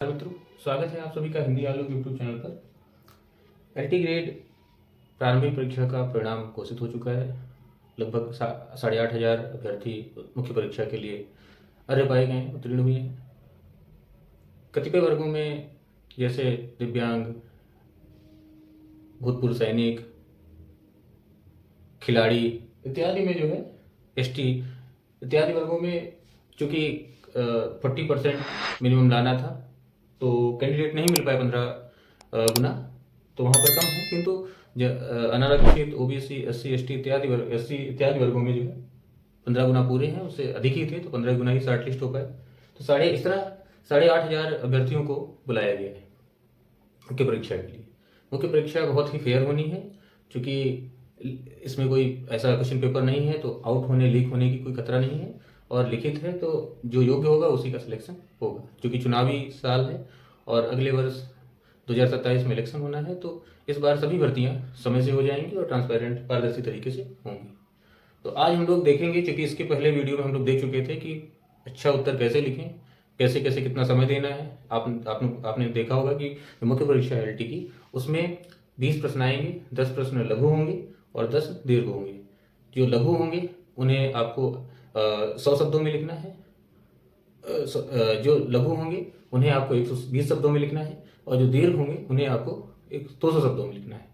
मित्रों, स्वागत है आप सभी का हिंदी आलोक यूट्यूब चैनल पर। एलटी ग्रेड प्रारंभिक परीक्षा का परिणाम घोषित हो चुका है। लगभग 8,500 अभ्यर्थी मुख्य परीक्षा के लिए अर्ह पाए गए हैं, उत्तीर्ण हुए हैं। कतिपय वर्गों में जैसे दिव्यांग, भूतपूर्व सैनिक, खिलाड़ी इत्यादि में जो है एसटी इत्यादि वर्गों में चूँकि 40% मिनिमम लाना था तो कैंडिडेट नहीं मिल पाए 15 गुना, तो वहाँ पर कम है। किंतु अनारक्षित, ओबीसी, एससी, एसटी इत्यादि वर्गों में जो है 15 गुना पूरे हैं, उससे अधिक ही थे तो 15 गुना ही शॉर्ट लिस्ट हो पाए। तो इस तरह 8,500 अभ्यर्थियों को बुलाया गया है मुख्य परीक्षा के लिए। मुख्य परीक्षा बहुत ही फेयर होनी है, क्योंकि इसमें कोई ऐसा क्वेश्चन पेपर नहीं है तो आउट होने, लीक होने की कोई खतरा नहीं है, और लिखित है तो जो योग्य होगा उसी का सिलेक्शन होगा। क्योंकि चुनावी साल है और अगले वर्ष 2027 में इलेक्शन होना है, तो इस बार सभी भर्तियां समय से हो जाएंगी और ट्रांसपेरेंट, पारदर्शी तरीके से होंगी। तो आज हम लोग देखेंगे, क्योंकि इसके पहले वीडियो में हम लोग देख चुके थे कि अच्छा उत्तर कैसे लिखें, कैसे कैसे कितना समय देना है। आपने देखा होगा कि मुख्य परीक्षा एलटी की, उसमें 20 प्रश्न आएंगे, 10 प्रश्न लघु होंगे और 10 दीर्घ होंगे। जो लघु होंगे उन्हें आपको 100 शब्दों में लिखना है, जो लघु होंगे उन्हें आपको 120 शब्दों में लिखना है, और जो दीर्घ होंगे उन्हें आपको 200 शब्दों में लिखना है।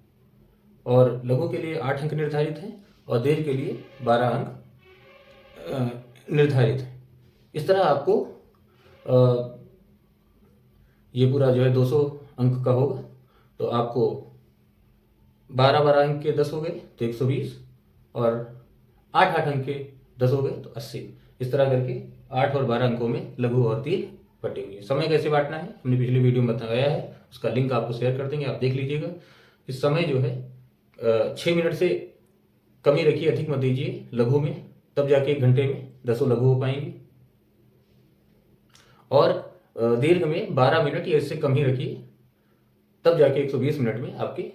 और लघु के लिए 8 अंक निर्धारित हैं और दीर्घ के लिए 12 अंक निर्धारित हैं। इस तरह आपको ये पूरा जो है 200 अंक का होगा, तो आपको 12 अंक के 10 हो गए तो 120, और 8 अंक के 10 हो गए तो 80। इस तरह करके 8 और 12 अंकों में लघु और दीर्घ बटेंगे। समय कैसे बांटना है हमने पिछले वीडियो में बताया है, उसका लिंक आपको शेयर कर देंगे, आप देख लीजिएगा। इस समय जो है 6 मिनट से कम ही रखिए, अधिक मत दीजिए लघु में, तब जाके 1 घंटे में 10 लघु हो पाएंगे। और दीर्घ में 12 मिनट या इससे कम ही रखिए, तब जाके 120 मिनट में आपके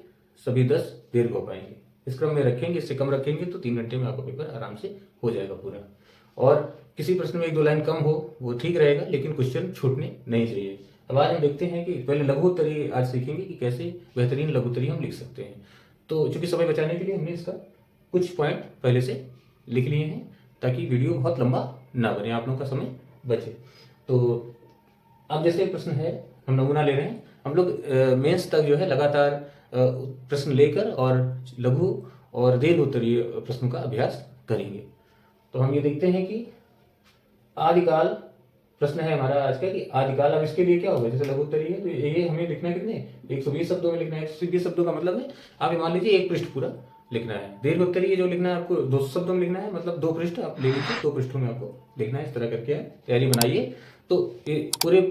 सभी 10 दीर्घ हो पाएंगे। इस क्रम में रखेंगे, इससे कम रखेंगे तो 3 घंटे में आपका पेपर आराम से हो जाएगा पूरा। और किसी प्रश्न में 1-2 लाइन कम हो वो ठीक रहेगा, लेकिन क्वेश्चन छूटने नहीं चाहिए। अब आज हम देखते हैं कि पहले लघु उत्तरीय आज सीखेंगे कि कैसे बेहतरीन लघु उत्तरीय हम लिख सकते हैं। तो चूंकि समय बचाने के लिए हमने इसका कुछ पॉइंट पहले से लिख लिए हैं, ताकि वीडियो बहुत लंबा ना बने, आप लोगों का समय बचे। तो अब जैसे प्रश्न है, हम नमूना ले रहे हैं, हम लोग मेंस तक जो है लगातार प्रश्न लेकर और लघु और दीर्घ उत्तरीय प्रश्नों का अभ्यास करेंगे। तो हम ये देखते हैं कि आदिकाल प्रश्न है हमारा आज का, कि आदिकाल। अब इसके लिए क्या होगा, जैसे लघु उत्तरीय है तो ये हमें लिखना है कितने, 120 शब्दों में लिखना है। 120 शब्दों का मतलब है, आप मान लीजिए 1 पृष्ठ पूरा लिखना है। दीर्घ उत्तरीय जो लिखना है आपको 200 शब्दों में लिखना है, मतलब 2 पृष्ठ आप ले लीजिए, 2 पृष्ठों में आपको लिखना है। इस तरह करके तैयारी बनाइए। तो पूरे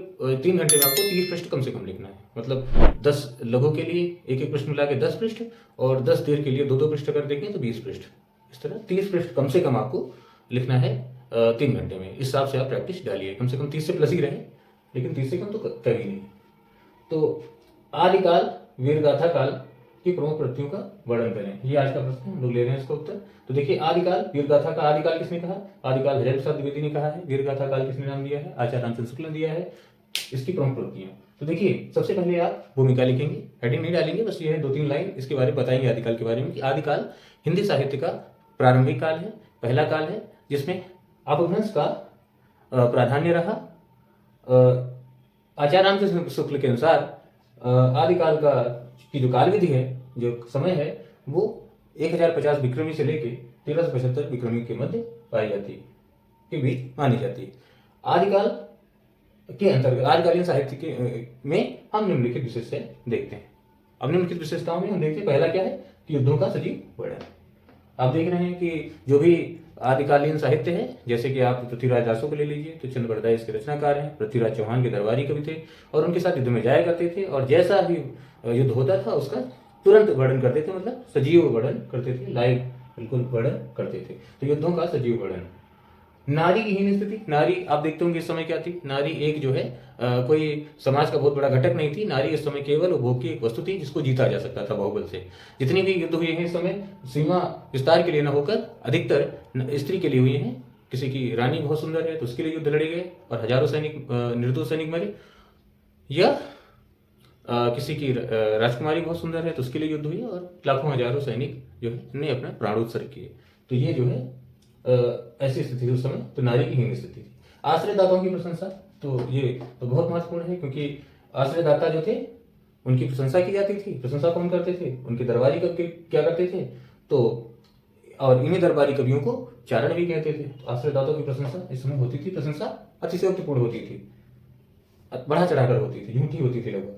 3 घंटे में आपको 30 पृष्ठ कम से कम लिखना है। मतलब 10 लघु के लिए 1-1 पृष्ठ मिला के 10 पृष्ठ, और 10 दीर्घ के लिए 2-2 पृष्ठ कर देंगे तो 20 पृष्ठ। इस तरह 30 पृष्ठ कम से कम आपको लिखना है 3 घंटे में। इस हिसाब से आप प्रैक्टिस डालिए, कम से कम 30 से प्लस ही रहे, लेकिन 30 से कम तो कभी नहीं। तो आदिकाल वीरगाथा काल की प्रमुख प्रतियों का वर्णन करें, ये आज का प्रश्न है, हम लोग ले रहे हैं इसका उत्तर। तो देखिए, आदिकाल वीरगाथा का आदिकाल किसने कहा, आदिकाल हरिहर प्रसाद द्विवेदी ने कहा है। वीरगाथा काल किसने नाम दिया है, आचार्य रामचंद्र शुक्ल ने दिया है। इसकी प्रमुख प्रतियां, तो देखिए सबसे पहले आप भूमिका लिखेंगे, हेडिंग नहीं डालेंगे, बस ये है 2-3 लाइन इसके बारे में बताएंगे आदिकाल के बारे में, कि आदिकाल हिंदी साहित्य का प्रारंभिक काल है, पहला काल है, जिसमें अपभ्रंश का प्राधान्य रहा। आचार्य रामचंद्र शुक्ल के अनुसार आदिकाल का की जो काल विधि है, जो समय है, वो 1050 विक्रमी से लेके 1375 विक्रमी के मध्य पाई जाती है, के बीच मानी जाती है। आदिकाल के अंतर्गत आदिकालीन साहित्य के में हम निम्नलिखित विशेषताएं देखते हैं। अब निम्नलिखित विशेषताओं में हम देखते हैं, पहला क्या है कि युद्धों का सजीव वर्णन। आप देख रहे हैं कि जो भी आदिकालीन साहित्य है, जैसे कि आप पृथ्वीराज रासो को ले लीजिए तो चंद बरदाई इसके रचनाकार हैं। पृथ्वीराज चौहान के दरबारी कवि थे और उनके साथ युद्ध में जाया करते थे, और जैसा भी युद्ध होता था उसका तुरंत वर्णन करते थे, मतलब सजीव वर्णन करते थे, लाइव बिल्कुल वर्णन करते थे। तो युद्धों का सजीव वर्णन। नारी की हीन स्थिति, नारी आप देखते होंगे इस समय क्या थी, नारी एक जो है कोई समाज का बहुत बड़ा घटक नहीं थी। नारी इस समय केवल उपभोग की एक वस्तु थी जिसको जीता जा सकता था बाहुबल से। जितनी भी युद्ध हुए हैं इस समय सीमा विस्तार के लिए न होकर अधिकतर स्त्री के लिए हुए हैं। किसी की रानी बहुत सुंदर है तो उसके लिए युद्ध लड़े गए और हजारों सैनिक, निर्दोष सैनिक मरे। या किसी की राजकुमारी बहुत सुंदर है तो उसके लिए युद्ध हुई, और लाखों हजारों सैनिक जो है ने अपना प्राण उत्सर्ग किए। तो ये जो है ऐसी स्थिति थी उस समय, तो नारी की हीन स्थिति थी। आश्रयदाताओं की प्रशंसा, तो ये तो बहुत महत्वपूर्ण है, क्योंकि आश्रयदाता जो थे उनकी प्रशंसा की जाती थी। प्रशंसा कौन करते थे? उनके दरबारी कवि क्या करते थे? तो और इन्हीं दरबारी कवियों को चारण भी कहते थे। तो आश्रयदाताओं की प्रशंसा इस समय होती थी। प्रशंसा अतिशयोक्तिपूर्ण होती थी, बढ़ा चढ़ाकर होती थी, झूठी होती थी लगभग,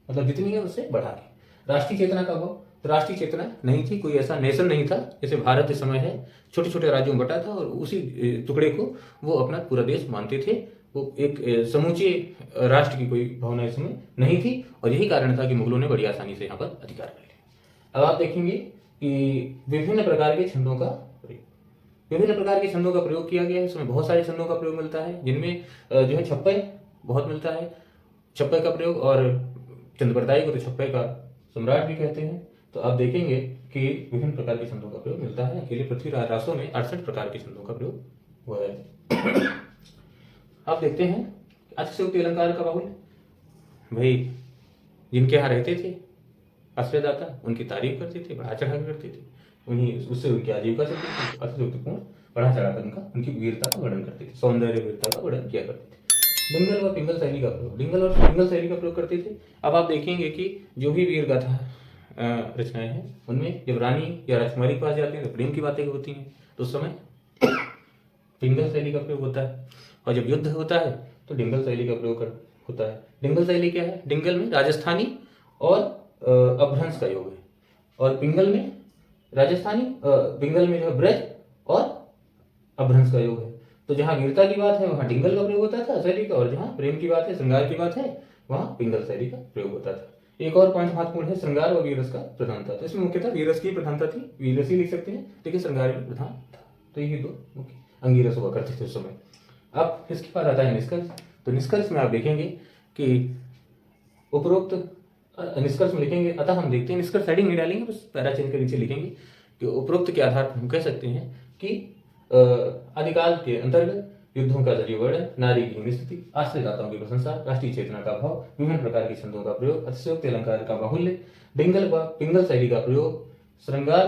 मतलब जितनी है उससे बढ़ा के। राष्ट्रीय चेतना का अभाव, तो राष्ट्रीय चेतना नहीं थी, कोई ऐसा नेशन नहीं था जैसे भारत इस समय है, छोटे छोटे राज्यों में बटा था और उसी टुकड़े को वो अपना पूरा देश मानते थे। वो एक समूचे राष्ट्र की कोई भावना इस समय नहीं थी, और यही कारण था कि मुगलों ने बड़ी आसानी से यहाँ पर अधिकार कर लिया। अब आप देखेंगे कि विभिन्न प्रकार के छंदों का प्रयोग किया गया है। इसमें बहुत सारे छंदों का प्रयोग मिलता है, जिनमें जो है छप्पे बहुत मिलता है, छप्पे का प्रयोग, और चंद्रप्रदायी को तो छप्पे का सम्राट भी कहते हैं। तो आप देखेंगे कि विभिन्न प्रकार के छंदों का प्रयोग मिलता है। अकेले पृथ्वीराज रासो में 68 प्रकार के छंदों का प्रयोग हुआ है। आप देखते हैं अतिशयोक्ति अलंकार का बाहुल्य, भाई जिनके यहाँ रहते थे आश्रयदाता उनकी तारीफ करते थे, बढ़ा चढ़ा करते थे, उन्हीं उससे उनकी आजीविका चलती थी। अतिशयोक्तिपूर्ण बढ़ा चढ़ाकर उनकी वीरता का वर्णन करते थे, सौंदर्य वीरता का वर्णन किया करते थे। डिंगल व पिंगल शैली का प्रयोग, डिंगल और पिंगल शैली का प्रयोग करते थे। अब आप देखेंगे कि जो भी वीर गाथा रचनाएं हैं उनमें जब रानी या राजकुमारी के पास जाते हैं तो प्रेम की बातें होती हैं, तो उस समय पिंगल शैली का प्रयोग होता है। और जब युद्ध होता है तो डिंगल शैली का प्रयोग होता है। डिंगल शैली क्या है? डिंगल में राजस्थानी और अपभ्रंश का योग है, और पिंगल में पिंगल में जो है ब्रज और अपभ्रंश का योग है। तो जहाँ वीरता की बात है वहाँ डिंगल का प्रयोग होता था शैली का, और जहाँ प्रेम की बात है, श्रृंगार की बात है, वहाँ पिंगल शैली का प्रयोग होता था। एक और पॉइंट महत्वपूर्ण है, श्रृंगार व वीरस का प्रधानता। तो इसमें मुख्यतः वीरस की प्रधानता थी, वीरस ही लिख सकते हैं, लेकिन श्रृंगार भी प्रधान था। तो ये दो मुख्य अंगिरस हुआ करते थे उस समय। अब इसके बाद आता है निष्कर्ष। तो निष्कर्ष में आप देखेंगे कि उपरोक्त निष्कर्ष में लिखेंगे, अतः हम देखते हैं, निष्कर्ष हेडिंग नहीं डालेंगे, बस पैरा चेंज कर नीचे लिखेंगे कि उपरोक्त के आधार पर हम कह सकते हैं कि आदिकाल के अंतर्गत युद्धों का जरिए वर्णन, नारी की हीन स्थिति, आश्रयदाताओं की प्रशंसा, राष्ट्रीय चेतना का अभाव, विभिन्न प्रकार के छंदों का प्रयोग, अतिशयोक्ति अलंकार का बाहुल्य, डिंगल व पिंगल शैली का प्रयोग, श्रृंगार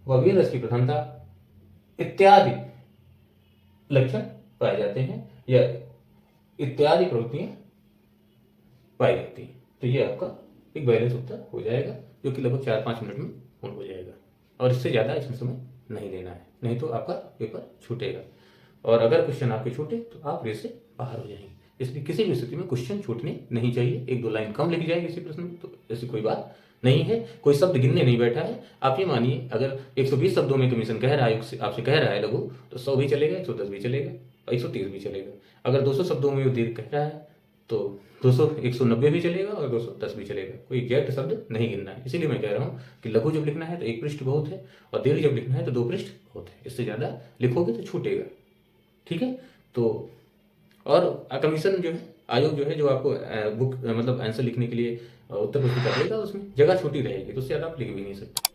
व वीर रस की प्रधानता इत्यादि लक्षण पाए जाते हैं, या इत्यादि प्रवृत्तियां पाई जाती हैं। तो ये आपका एक बैलेंस उत्तर हो जाएगा, जो कि लगभग 4-5 मिनट में पूर्ण हो जाएगा, और इससे ज़्यादा इसमें समय नहीं लेना है, नहीं तो आपका पेपर छूटेगा। और अगर क्वेश्चन आपके छूटे तो आप रेस से बाहर हो जाएंगे। इसलिए किसी भी स्थिति में क्वेश्चन छूटने नहीं चाहिए। 1-2 लाइन कम लिख जाए किसी प्रश्न में तो ऐसी कोई बात नहीं है। कोई शब्द गिनने नहीं बैठा है। आप ये मानिए, अगर 120 शब्दों में कमीशन कह रहा है, आपसे कह रहा है लघु, तो 100 भी चलेगा, 110 भी चलेगा, 130 भी चलेगा। अगर 200 शब्दों में दीर्घ कह रहा है तो 190 भी चलेगा और 210 भी चलेगा। कोई एग्जैक्ट शब्द नहीं गिनना है। इसीलिए मैं कह रहा हूँ कि लघु जब लिखना है तो 1 पृष्ठ बहुत है, और दीर्घ जब लिखना है तो 2 पृष्ठ बहुत है। इससे ज़्यादा लिखोगे तो छूटेगा। ठीक है। तो और कमीशन जो है, आयोग जो है, जो आपको बुक मतलब आंसर लिखने के लिए उत्तर पुस्तिका देगा, उसमें जगह छोटी रहेगी, तो उससे ज़्यादा आप लिख भी नहीं सकते।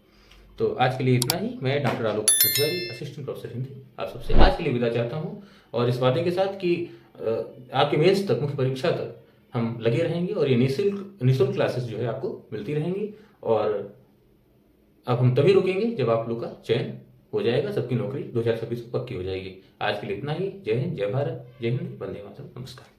तो आज के लिए इतना ही। मैं डॉक्टर आलोक सठियारी, असिस्टेंट प्रोफेसर हिंदी, आप सबसे आज के लिए विदा चाहता हूँ, और इस वादे के साथ कि आपके मेंस तक, मुख्य परीक्षा तक हम लगे रहेंगे, और ये निःशुल्क क्लासेस जो है आपको मिलती रहेंगी। और अब हम तभी रुकेंगे जब आप लोग का चयन हो जाएगा, सबकी नौकरी 2026 में पक्की हो जाएगी। आज के लिए इतना ही। जय हिंद, जय भारत, जय हिंद, वंदे मातरम, नमस्कार।